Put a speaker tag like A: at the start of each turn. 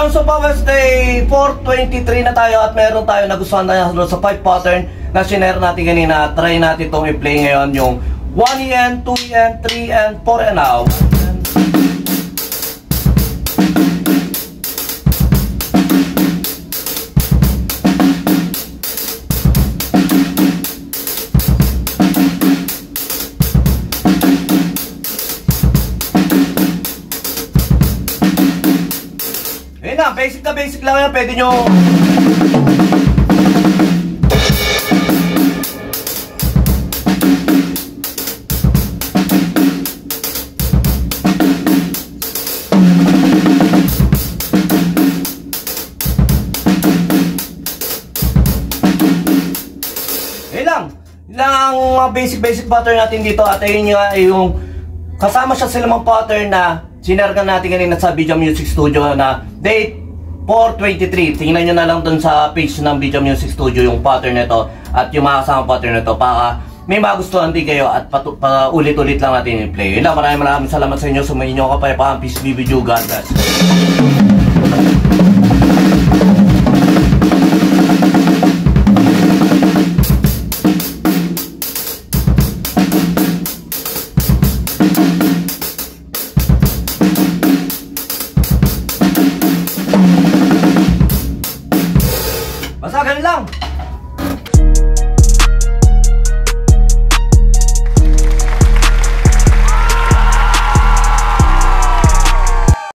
A: Yun, so pa Wednesday 4:23 na tayo at meron tayo nagustuhan na sa 5 pattern na sinare natin kanina. Try natin itong i-play ngayon yung 1EN, 2EN, 3EN, 4EN now. Basic na basic lang yan, pwede nyo lang basic pattern natin dito. At ayun nga yung kasama siya sa limang pattern na sinargan natin kanina sa Video Music Studio na date 4:23. Tingnan nyo na lang dun sa page ng Video Music Studio yung pattern nito at yung mga kasama pattern nito para may magustuhan din kayo at ulit-ulit lang natin i-play. Yun lang, maraming salamat sa inyo. Sumayin nyo kapayapaan. Peace be with you. God bless. Basta ganun lang.